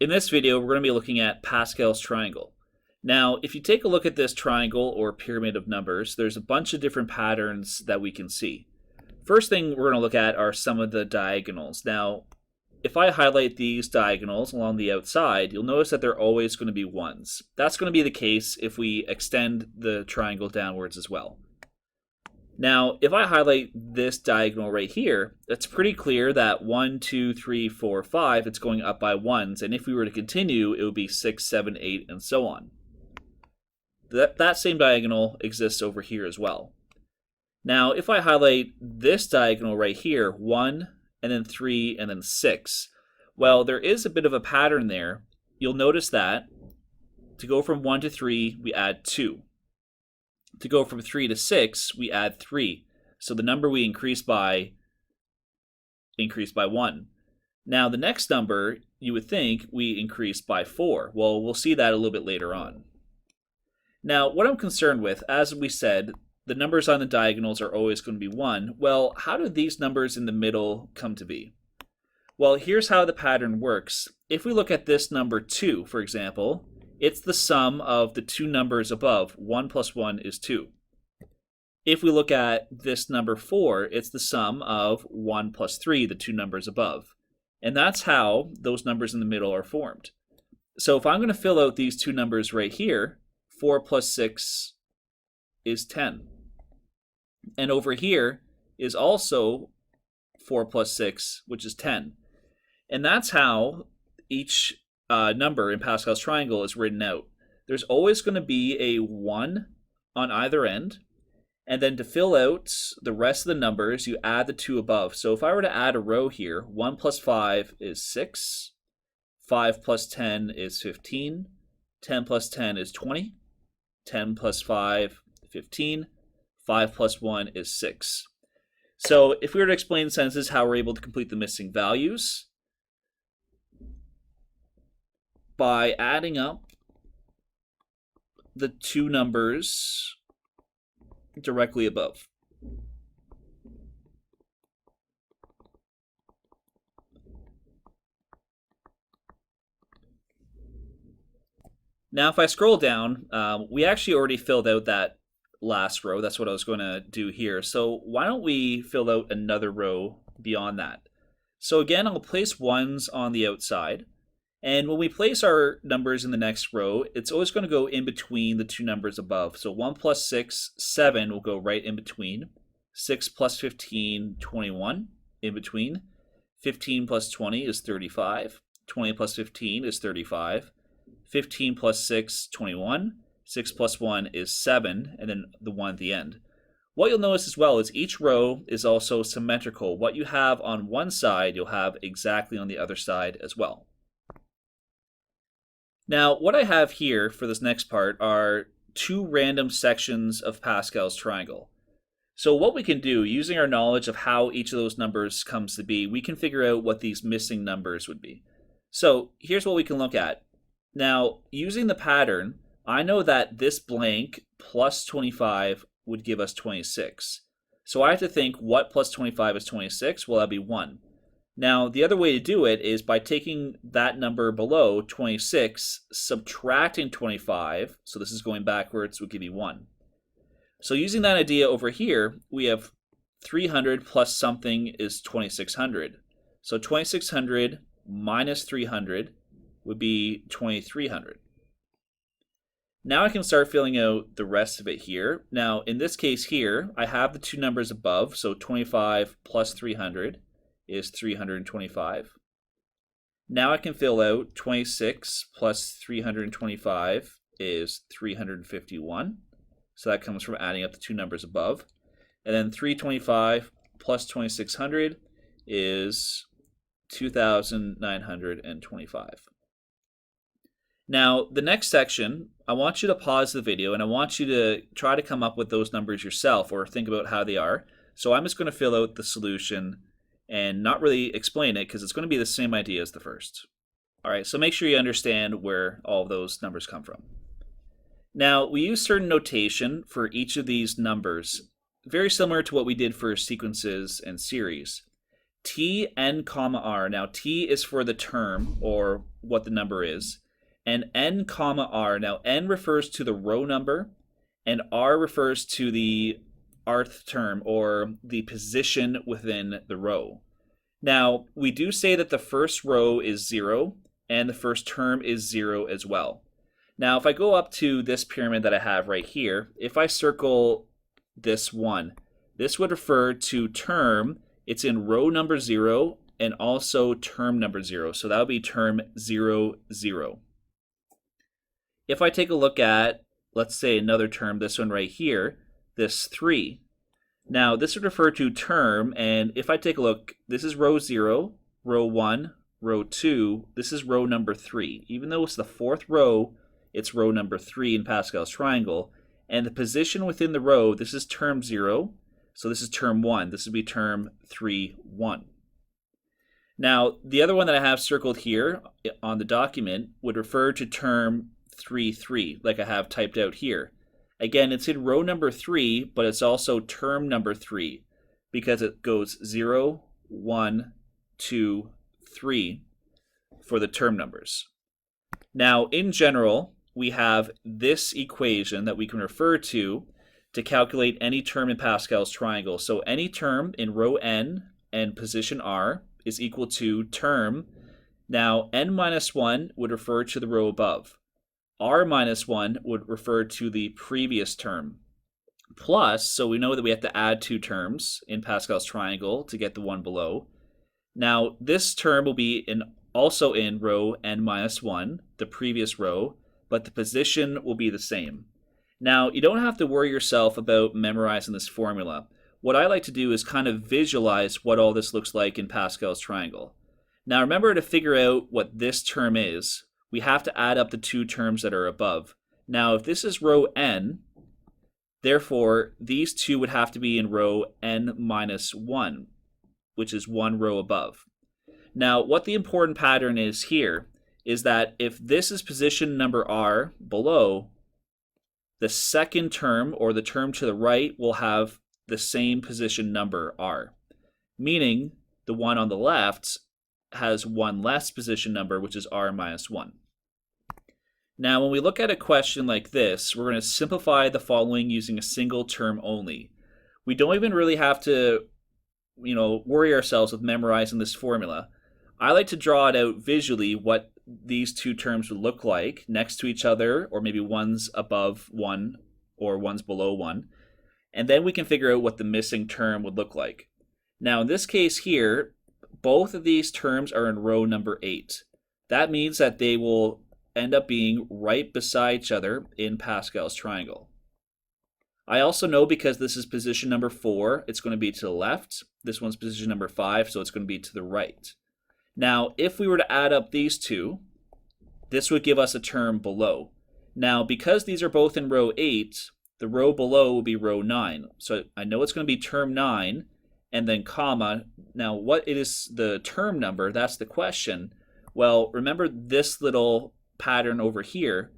In this video, we're going to be looking at Pascal's triangle. Now, if you take a look at this triangle or pyramid of numbers, there's a bunch of different patterns that we can see. First thing we're going to look at are some of the diagonals. Now, if I highlight these diagonals along the outside, you'll notice that they're always going to be ones. That's going to be the case if we extend the triangle downwards as well. Now, if I highlight this diagonal right here, it's pretty clear that 1, 2, 3, 4, 5, it's going up by ones, and if we were to continue, it would be 6, 7, 8, and so on. That same diagonal exists over here as well. Now, if I highlight this diagonal right here, 1, and then 3, and then 6, well, there is a bit of a pattern there. You'll notice that to go from 1 to 3, we add 2. To go from 3 to 6, we add 3. So the number we increased by 1. Now the next number, you would think we increased by 4. Well, we'll see that a little bit later on. Now, what I'm concerned with, as we said, the numbers on the diagonals are always going to be 1. Well, how do these numbers in the middle come to be? Well, here's how the pattern works. If we look at this number 2, for example, it's the sum of the two numbers above. 1 plus 1 is 2. If we look at this number 4, it's the sum of 1 plus 3, the two numbers above. And that's how those numbers in the middle are formed. So if I'm going to fill out these two numbers right here, 4 plus 6 is 10. And over here is also 4 plus 6, which is 10. And that's how each number in Pascal's triangle is written out. There's always going to be a 1 on either end, and then to fill out the rest of the numbers, you add the two above. So if I were to add a row here, 1 plus 5 is 6, 5 plus 10 is 15, 10 plus 10 is 20, 10 plus 5, 15, 5 plus 1 is 6. So if we were to explain sentences how we're able to complete the missing values, by adding up the two numbers directly above. Now, if I scroll down, we actually already filled out that last row. That's what I was going to do here. So why don't we fill out another row beyond that? So again, I'll place ones on the outside. And when we place our numbers in the next row, it's always going to go in between the two numbers above. So 1 plus 6, 7 will go right in between. 6 plus 15, 21, in between. 15 plus 20 is 35. 20 plus 15 is 35. 15 plus 6, 21. 6 plus 1 is 7, and then the 1 at the end. What you'll notice as well is each row is also symmetrical. What you have on one side, you'll have exactly on the other side as well. Now, what I have here for this next part are two random sections of Pascal's triangle. So what we can do, using our knowledge of how each of those numbers comes to be, we can figure out what these missing numbers would be. So here's what we can look at. Now, using the pattern, I know that this blank plus 25 would give us 26. So I have to think what plus 25 is 26? Well, that'd be 1. Now, the other way to do it is by taking that number below, 26, subtracting 25, so this is going backwards, would give you 1. So using that idea over here, we have 300 plus something is 2600. So 2600 minus 300 would be 2300. Now I can start filling out the rest of it here. Now, in this case here, I have the two numbers above, so 25 plus 300. Is 325. Now I can fill out 26 plus 325 is 351. So that comes from adding up the two numbers above. And then 325 plus 2600 is 2,925. Now, the next section, I want you to pause the video and I want you to try to come up with those numbers yourself or think about how they are. So I'm just going to fill out the solution and not really explain it because it's going to be the same idea as the first. All right, so make sure you understand where all of those numbers come from. Now, we use certain notation for each of these numbers, very similar to what we did for sequences and series. t, n, comma, r. Now, t is for the term, or what the number is, and n, comma, r. Now, n refers to the row number, and r refers to the rth term, or the position within the row. Now, we do say that the first row is 0, and the first term is 0 as well. Now, if I go up to this pyramid that I have right here, if I circle this one, this would refer to term. It's in row number 0 and also term number 0. So that would be term 0, 0. If I take a look at, let's say, another term, this one right here, this 3. Now, this would refer to term, and if I take a look, this is row 0, row 1, row 2, this is row number 3. Even though it's the fourth row, it's row number 3 in Pascal's triangle. And the position within the row, this is term 0, so this is term 1. This would be term 3, 1. Now, the other one that I have circled here on the document would refer to term 3, 3, like I have typed out here. Again, it's in row number 3, but it's also term number 3 because it goes 0, 1, 2, 3 for the term numbers. Now, in general, we have this equation that we can refer to calculate any term in Pascal's triangle. So any term in row n and position r is equal to term. Now, n minus 1 would refer to the row above. R minus 1 would refer to the previous term. Plus, so we know that we have to add 2 terms in Pascal's triangle to get the one below. Now, this term will be also in row n minus 1, the previous row, but the position will be the same. Now, you don't have to worry yourself about memorizing this formula. What I like to do is kind of visualize what all this looks like in Pascal's triangle. Now, remember, to figure out what this term is, we have to add up the 2 terms that are above. Now, if this is row n, therefore, these 2 would have to be in row n minus 1, which is 1 row above. Now, what the important pattern is here is that if this is position number r below, the second term, or the term to the right, will have the same position number r, meaning the one on the left has one less position number, which is r minus 1. Now, when we look at a question like this, we're going to simplify the following using a single term only. We don't even really have to, worry ourselves with memorizing this formula. I like to draw it out visually what these 2 terms would look like next to each other, or maybe one's above 1 or one's below 1. And then we can figure out what the missing term would look like. Now, in this case here, both of these terms are in row number 8. That means that they will end up being right beside each other in Pascal's triangle. I also know, because this is position number 4, it's going to be to the left. This one's position number 5, so it's going to be to the right. Now, if we were to add up these 2, this would give us a term below. Now, because these are both in row 8, the row below will be row 9. So I know it's going to be term 9, and then comma. Now, what is the term number? That's the question. Well, remember this little pattern over here,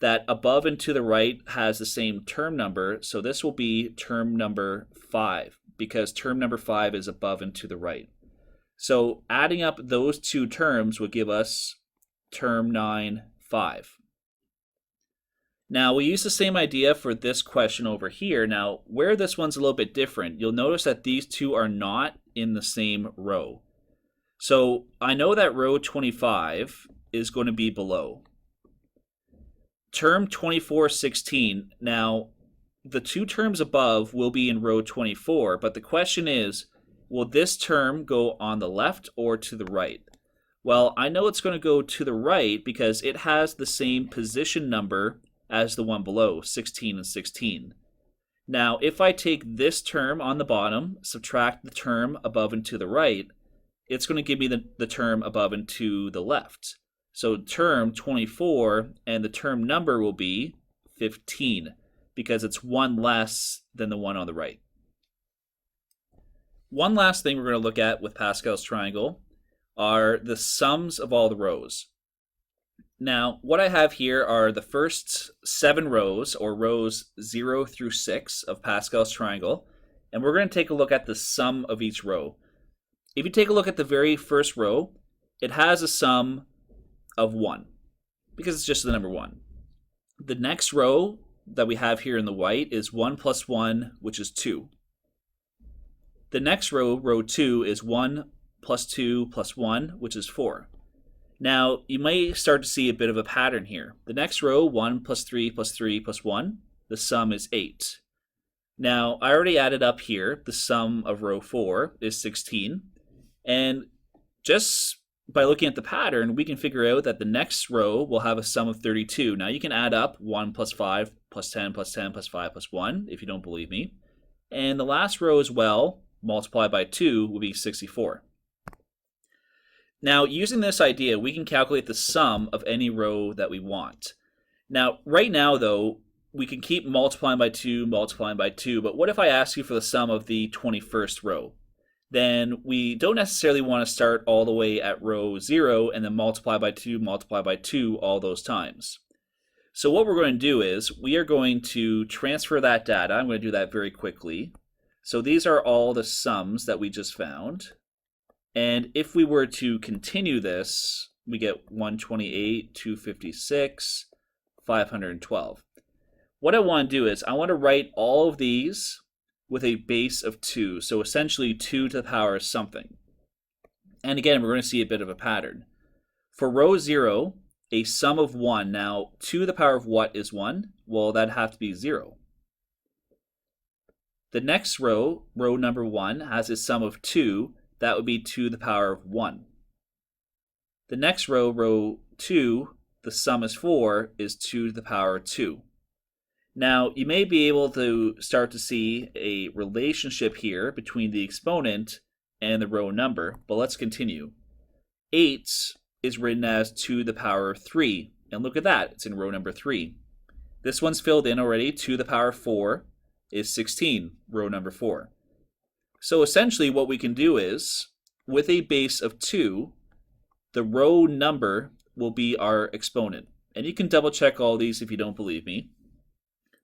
that above and to the right has the same term number. So this will be term number 5, because term number 5 is above and to the right. So adding up those 2 terms would give us term 9, 5. Now, we use the same idea for this question over here. Now, where this one's a little bit different, you'll notice that these 2 are not in the same row. So I know that row 25 is going to be below. Term 24, 16. Now, the 2 terms above will be in row 24, but the question is, will this term go on the left or to the right? Well, I know it's going to go to the right because it has the same position number as the one below, 16 and 16. Now, if I take this term on the bottom, subtract the term above and to the right, it's going to give me the term above and to the left. So term 24, and the term number will be 15, because it's 1 less than the one on the right. One last thing we're going to look at with Pascal's triangle are the sums of all the rows. Now, what I have here are the first 7 rows, or rows 0 through 6 of Pascal's triangle, and we're going to take a look at the sum of each row. if you take a look at the very first row, it has a sum of 1 because it's just the number 1. The next row that we have here in the white is 1 plus 1, which is 2. The next row, row 2, is 1 plus 2 plus 1, which is 4. Now, you may start to see a bit of a pattern here. The next row, 1 plus 3 plus 3 plus 1, the sum is 8. Now, I already added up here, the sum of row 4 is 16. And just by looking at the pattern, we can figure out that the next row will have a sum of 32. Now, you can add up 1 plus 5 plus 10 plus 10 plus 5 plus 1, if you don't believe me. And the last row as well, multiplied by 2, will be 64. Now, using this idea, we can calculate the sum of any row that we want. Now, right now, though, we can keep multiplying by 2, but what if I ask you for the sum of the 21st row? Then we don't necessarily want to start all the way at row 0 and then multiply by 2 all those times. So what we're going to do is we are going to transfer that data. I'm going to do that very quickly. So these are all the sums that we just found. And if we were to continue this, we get 128, 256, 512. What I want to do is I want to write all of these with a base of 2. So essentially 2 to the power of something. And again, we're going to see a bit of a pattern. For row 0, a sum of 1. Now, 2 to the power of what is 1? Well, that'd have to be 0. The next row, row number 1, has a sum of 2. That would be 2 to the power of 1. The next row, row 2, the sum is 4, is 2 to the power of 2. Now, you may be able to start to see a relationship here between the exponent and the row number, but let's continue. 8 is written as 2 to the power of 3, and look at that, it's in row number 3. This one's filled in already, 2 to the power of 4 is 16, row number 4. So essentially what we can do is, with a base of 2, the row number will be our exponent. And you can double check all these if you don't believe me.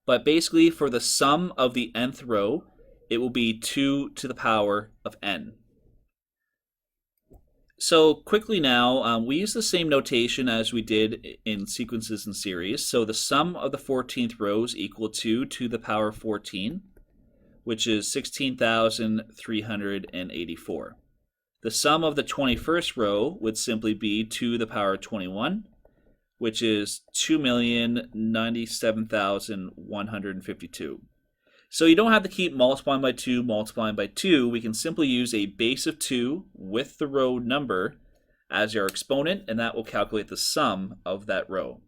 But basically for the sum of the nth row, it will be 2 to the power of n. So quickly now, we use the same notation as we did in sequences and series. So the sum of the 14th row is equal to the power of 14. Which is 16,384. The sum of the 21st row would simply be 2 to the power of 21, which is 2,097,152. So you don't have to keep multiplying by 2. We can simply use a base of 2 with the row number as our exponent, and that will calculate the sum of that row.